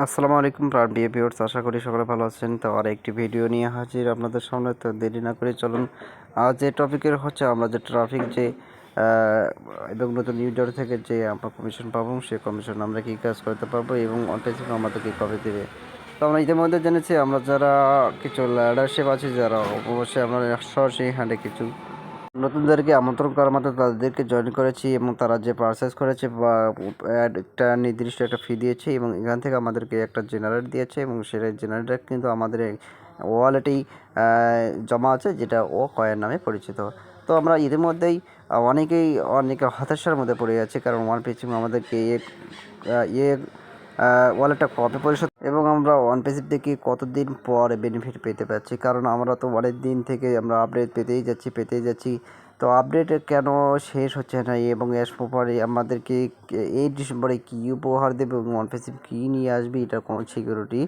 আসসালামু আলাইকুম প্রাণ প্রিয় ভিউয়ার্স, আশা করি সকলে ভালো আছেন। তো আর একটি ভিডিও নিয়ে হাজির আপনাদের সামনে। তো দেরি না করে চলুন যে টপিকের হচ্ছে আমরা যে ট্রাফিক যে এবং নতুন ইউজার থেকে যে আমরা কমিশন পাবো, সেই কমিশন আমরা কী কাজ করতে পারবো এবং অনটাইম আমাদেরকে কবে দেবে। তো আমরা ইতিমধ্যে জেনেছি আমরা যারা কিছু লিডারশিপ আছে যারা অবশ্যই আমরা সরাসরি হ্যান্ডে কিছু নতুনদেরকে আমন্ত্রণ করার মাধ্যমে তাদেরকে জয়েন করেছি এবং তারা যে পারচেস করেছে বা একটা নির্দিষ্ট একটা ফি দিয়েছে এবং এখান থেকে আমাদেরকে একটা জেনারেট দিয়েছে এবং সেটা জেনারেট কিন্তু আমাদের ওয়ালেটেই জমা আছে, যেটা ও কয়েন নামে পরিচিত। তো আমরা ইতিমধ্যেই অনেকে হতাশার মধ্যে পড়ে যাচ্ছে, কারণ ওয়ান পেজ আমাদেরকে ইয়ে ওয়ালেটটা কবে পরিশোধ এবং আমরা ওয়ান পেসিভ থেকে কতদিন পর বেনিফিট পেতে পারছি, কারণ আমরা তো অনেক দিন থেকে আমরা আপডেট পেতেই যাচ্ছি। তো আপডেট কেন শেষ হচ্ছে না এবং এর পরে আমাদেরকে এই ডিসেম্বরে কী উপহার দেবে এবং ওয়ান পেসিভ কী নিয়ে আসবে, এটা কোনো সিকিউরিটি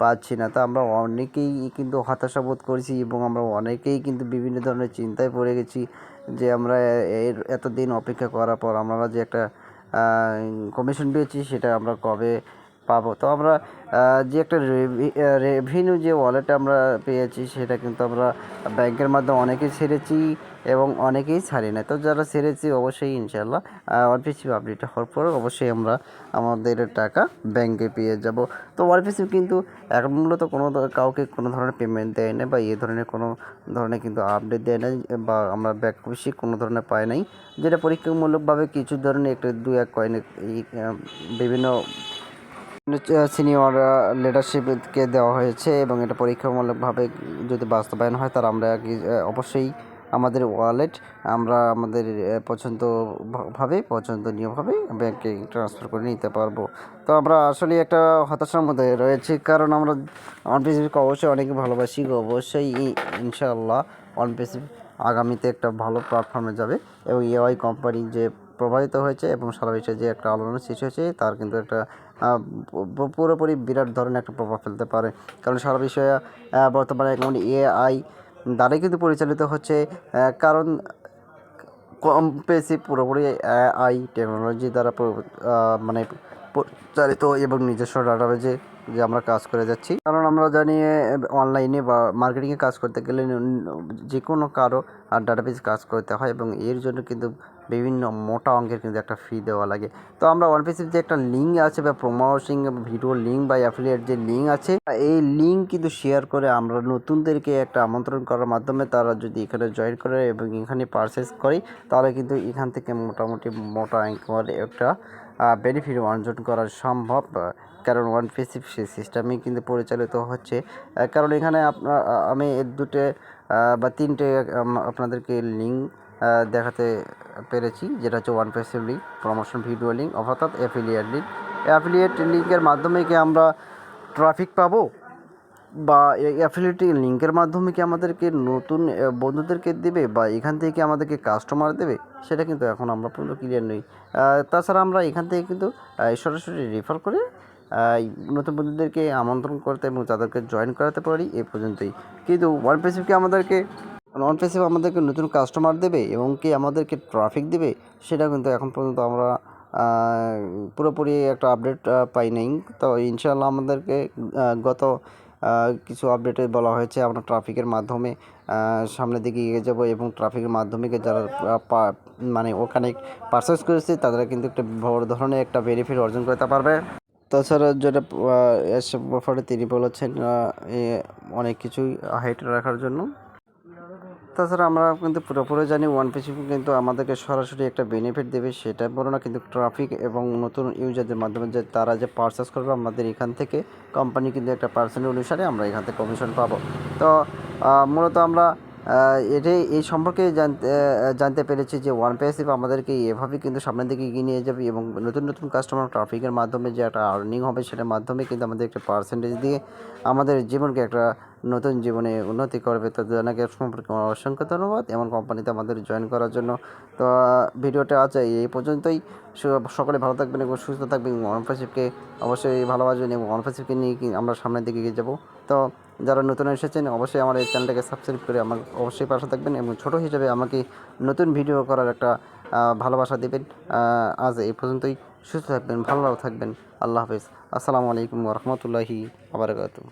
পাচ্ছি না। তো আমরা অনেকেই কিন্তু হতাশা বোধ করছি এবং আমরা অনেকেই কিন্তু বিভিন্ন ধরনের চিন্তায় পড়ে গেছি যে আমরা এতদিন অপেক্ষা করার পর আমরা যে একটা কমিশন পেয়েছি সেটা আমরা কবে পাবো। তো আমরা যে একটা রেভিনিউ যে ওয়ালেটে আমরা পেয়েছি সেটা কিন্তু আমরা ব্যাংকের মাধ্যমে অনেকেই ছেড়েছি এবং অনেকেই ছাড়ি না। তো যারা ছেড়েছি অবশ্যই ইনশাল্লাহ ওয়ারপিসি আপডেট হওয়ার পর অবশ্যই আমরা আমাদের টাকা ব্যাংকে পেয়ে যাব। তো ওয়ারপিসি কিন্তু এখন মূলত কাউকে কোনো ধরনের পেমেন্ট দেয় না বা এই ধরনের কোনো ধরনের কিন্তু আপডেট দেয় না বা আমরা ব্যাক খুশি কোনো ধরনের পাই নাই, যেটা পরীক্ষামূলকভাবে কিছু ধরনের একটা দু এক কয়েনের বিভিন্ন সিনিয়র লিডারশিপকে দেওয়া হয়েছে এবং এটা পরীক্ষামূলকভাবে যদি বাস্তবায়ন হয় তার আমরা অবশ্যই আমাদের ওয়ালেট আমরা আমাদের পছন্দনীয়ভাবে ব্যাংকে ট্রান্সফার করে নিতে পারবো। তো আমরা আসলে একটা হতাশার মধ্যে রয়েছি, কারণ আমরা অনপেসিফিক অবশ্যই অনেকে ভালোবাসি। অবশ্যই ইনশাআল্লাহ অনপেসিফিক আগামীতে একটা ভালো প্ল্যাটফর্মে যাবে এবং এআই কোম্পানি যে প্রভাবিত হয়েছে এবং সারা বিশ্বে যে একটা আলোড়নের সৃষ্টি হয়েছে তার কিন্তু একটা পুরোপুরি বিরাট ধরনের একটা প্রভাব ফেলতে পারে, কারণ সারা বিষয়ে বর্তমানে এখন এআই দ্বারাই কিন্তু পরিচালিত হচ্ছে। কারণ কম পেয়েছি পুরোপুরি এআই টেকনোলজি দ্বারা মানে পরিচালিত এবং নিজস্ব ডাটাবেজে যে আমরা কাজ করে যাচ্ছি। কারণ আমরা জানি অনলাইনে বা মার্কেটিংয়ে কাজ করতে গেলে যে কোনো কারো ডাটাবেজ কাজ করতে হয় এবং এর জন্য কিন্তু বিভিন্ন মোটা অঙ্কের কিন্তু একটা ফি দেওয়া লাগে। তো আমরা ওয়ানপিসির যে একটা লিঙ্ক আছে বা প্রমোশন ভিডিও লিঙ্ক বা অ্যাফিলিয়েট যে লিঙ্ক আছে, এই লিঙ্ক কিন্তু শেয়ার করে আমরা নতুনদেরকে একটা আমন্ত্রণ করার মাধ্যমে তারা যদি এখানে জয়েন করে এবং এখানে পারচেস করে তাহলে কিন্তু এখান থেকে মোটামুটি মোটা অঙ্কের একটা বেনিফিট অর্জন করা সম্ভব, কারণ ওয়ান পেসিভ সেই সিস্টেমেই কিন্তু পরিচালিত হচ্ছে। কারণ এখানে আমি দুটো বা তিনটে আপনাদেরকে লিঙ্ক দেখাতে পেরেছি, যেটা হচ্ছে one passive link, promotion video link, অর্থাৎ অ্যাফিলিয়েট লিঙ্কের মাধ্যমে কি আমরা ট্রাফিক পাবো বা অ্যাফিলিয়েট লিঙ্কের মাধ্যমে কি আমাদেরকে নতুন বন্ধুদেরকে দেবে বা এখান থেকে কি আমাদেরকে কাস্টমার দেবে, সেটা কিন্তু এখন আমরা পর্যন্ত ক্লিয়ার নই। তাছাড়া আমরা এখান থেকে কিন্তু সরাসরি রেফার করে নতুন বন্ধুদেরকে আমন্ত্রণ করতে এবং তাদেরকে জয়েন করাতে পারি এ পর্যন্তই। কিন্তু ওয়ান পেসিভ আমাদেরকে নতুন কাস্টমার দেবে এবং কি আমাদেরকে ট্রাফিক দেবে, সেটা কিন্তু এখন পর্যন্ত আমরা পুরোপুরি একটা আপডেট পাই নাই। তো ইনশাআল্লাহ আমাদেরকে গত কিছু আপডেটে বলা হয়েছে আমরা ট্রাফিকের মাধ্যমে সামনের দিকে এগিয়ে যাব এবং ট্রাফিকের মাধ্যমে যারা মানে ওখানে পারচেস করেছে তারা কিন্তু একটা বড় ধরনের একটা বেনিফিট অর্জন করতে পারবে। তাছাড়া যেটা ব্যাপারে তিনি বলেছেন অনেক কিছুই হাইট রাখার জন্য। তাছাড়া আমরা কিন্তু পুরোপুরি জানি ওয়ান পেসিফিক কিন্তু আমাদেরকে সরাসরি একটা বেনিফিট দেবে, সেটা বলো না, কিন্তু ট্রাফিক এবং নতুন ইউজারদের মাধ্যমে যে তারা যে পারচেস করবে আমাদের এখান থেকে কোম্পানি কিন্তু একটা পার্সেন্ট অনুসারে আমরা এখান থেকে কমিশন পাবো। তো মূলত আমরা এই সম্পর্কে জানতে পেরেছি যে ওয়ান পেসিভ আমাদেরকে এভাবে কিন্তু সামনের দিকে এগিয়ে নিয়ে যাবে এবং নতুন নতুন কাস্টমার ট্রাফিকের মাধ্যমে যে একটা আর্নিং হবে সেটার মাধ্যমে কিন্তু আমাদের একটা পার্সেন্টেজ দিয়ে আমাদের জীবনকে একটা নতুন জীবনে উন্নতি করবে। তো জনাকে সম্পর্কে আমার অসংখ্য ধন্যবাদ এমন কোম্পানিতে আমাদের জয়েন করার জন্য। তো ভিডিওটা আজ এই পর্যন্তই। সকলে ভালো থাকবেন এবং সুস্থ থাকবেন এবং ওয়ানপাসিভকে অবশ্যই ভালোবাসবেন এবং ওয়ানপাসিভকে নিয়ে আমরা সামনের দিকে এগিয়ে যাবো। তো যারা নতুন এসেছেন অবশ্যই আমার এই চ্যানেলটাকে সাবস্ক্রাইব করে আমার অবশ্যই পাশে থাকবেন এবং ছোটো হিসেবে আমাকে নতুন ভিডিও করার একটা ভালোবাসা দেবেন। আজ এই পর্যন্তই। সুস্থ থাকবেন, ভালো থাকবেন। আল্লাহ হাফেজ। আসসালামু আলাইকুম ওয়া রাহমাতুল্লাহি ওয়া বারাকাতুহু।